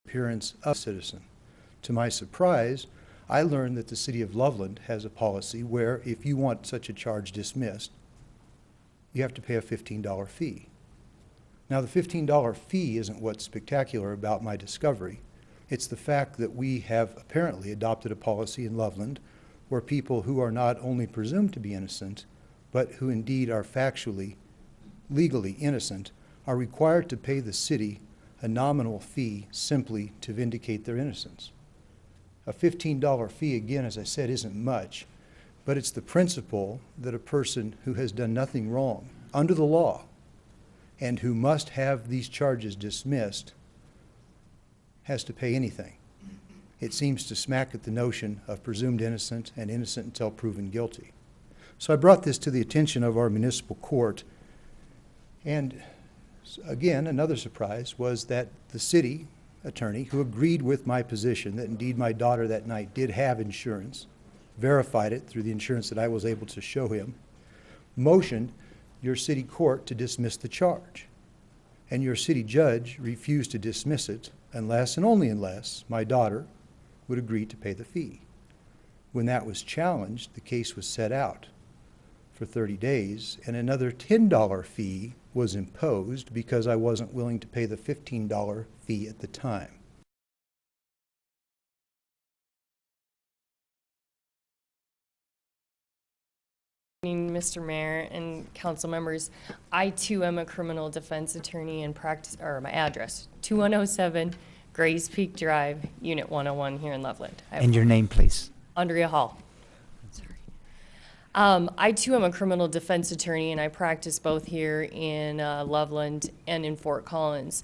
appearance of a citizen. To my surprise, I learned that the city of Loveland has a policy where if you want such a charge dismissed, you have to pay a $15 fee. Now, the $15 fee isn't what's spectacular about my discovery. It's the fact that we have apparently adopted a policy in Loveland where people who are not only presumed to be innocent, but who indeed are factually, legally innocent, are required to pay the city a nominal fee simply to vindicate their innocence. A $15 fee, again, as I said, isn't much, but it's the principle that a person who has done nothing wrong under the law and who must have these charges dismissed has to pay anything. It seems to smack at the notion of presumed innocent and innocent until proven guilty. So I brought this to the attention of our municipal court, and again, another surprise was that the city attorney, who agreed with my position that indeed my daughter that night did have insurance, verified it through the insurance that I was able to show him, motioned your city court to dismiss the charge. And your city judge refused to dismiss it unless and only unless my daughter would agree to pay the fee. When that was challenged, the case was set out for 30 days, and another $10 fee was imposed because I wasn't willing to pay the $15 fee at the time. Mr. Mayor and council members, I too am a criminal defense attorney and practice, or my address, 2107 Grays Peak Drive, Unit 101 here in Loveland. And your name, please. Andrea Hall. Sorry. I too am a criminal defense attorney, and I practice both here in Loveland and in Fort Collins.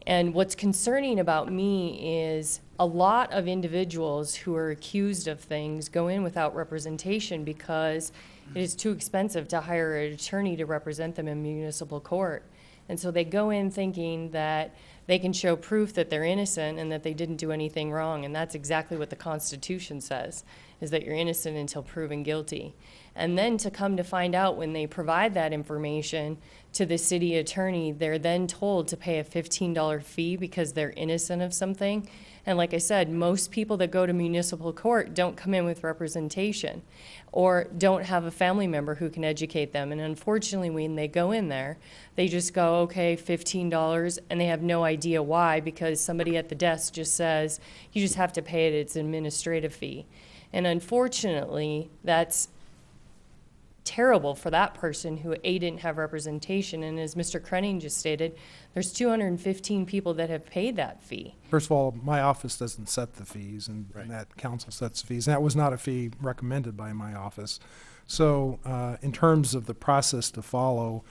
And what's concerning about me is a lot of individuals who are accused of things go in without representation because it is too expensive to hire an attorney to represent them in municipal court. And so they go in thinking that they can show proof that they're innocent and that they didn't do anything wrong. And that's exactly what the Constitution says, is that you're innocent until proven guilty. And then to come to find out when they provide that information to the city attorney, they're then told to pay a $15 fee because they're innocent of something. And like I said, most people that go to municipal court don't come in with representation or don't have a family member who can educate them. And unfortunately, when they go in there, they just go, okay, $15, and they have no idea why, because somebody at the desk just says, you just have to pay it, it's an administrative fee. And unfortunately, that's terrible for that person who A, didn't have representation, and as Mr. Crenning just stated, there's 215 people that have paid that fee. First of all, my office doesn't set the fees, and that council sets the fees. That was not a fee recommended by my office. So in terms of the process to follow,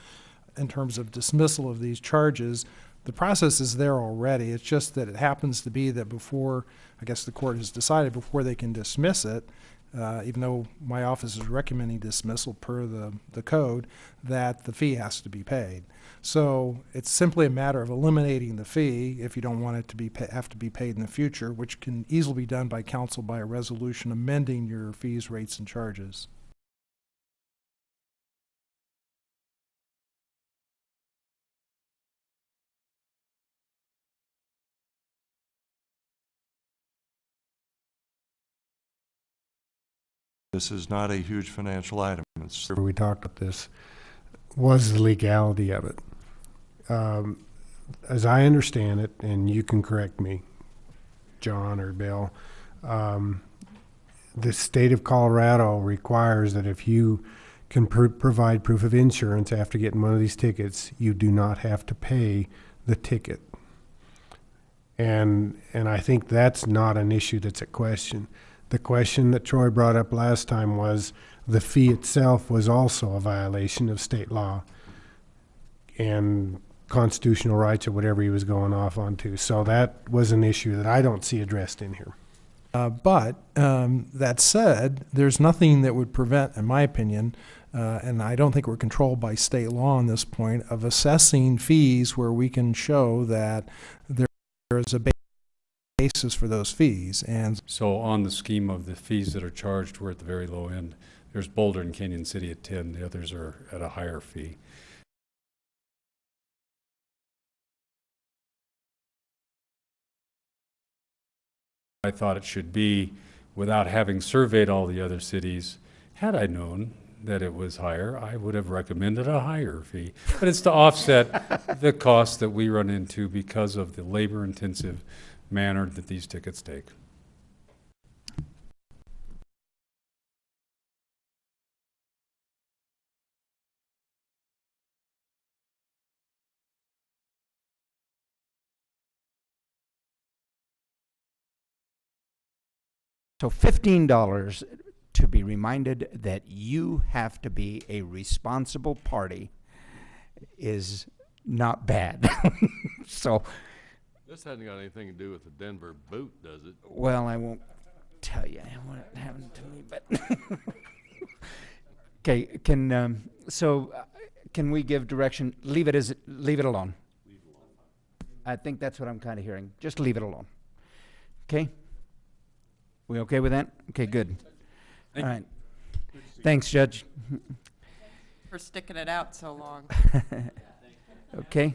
in terms of dismissal of these charges, the process is there already. It's just that it happens to be that before, I guess the court has decided before they can dismiss it, even though my office is recommending dismissal per the code, that the fee has to be paid. So it's simply a matter of eliminating the fee if you don't want it to have to be paid in the future, which can easily be done by council by a resolution amending your fees, rates, and charges. This is not a huge financial item. We talked about this, was the legality of it. As I understand it, and you can correct me, John or Bill, the state of Colorado requires that if you can provide proof of insurance after getting one of these tickets, you do not have to pay the ticket. And I think that's not an issue that's at question. The question that Troy brought up last time was the fee itself was also a violation of state law and constitutional rights or whatever he was going off onto. So that was an issue that I don't see addressed in here. But that said, there's nothing that would prevent, in my opinion, and I don't think we're controlled by state law on this point, of assessing fees where we can show that there is a basis for those fees. And so on the scheme of the fees that are charged, we're at the very low end. There's Boulder and Canyon City at 10. The others are at a higher fee. I thought it should be without having surveyed all the other cities. Had I known that it was higher, I would have recommended a higher fee. But it's to offset the costs that we run into because of the labor-intensive manner that these tickets take. So $15 to be reminded that you have to be a responsible party is not bad. So, This hasn't got anything to do with the Denver boot, does it? well, I won't tell you what happened to me, but okay. Can we give direction? Leave it alone. I think that's what I'm kind of hearing. Just leave it alone. Okay. We okay with that? Okay, good. All right. Thanks, Judge. For sticking it out so long. Okay.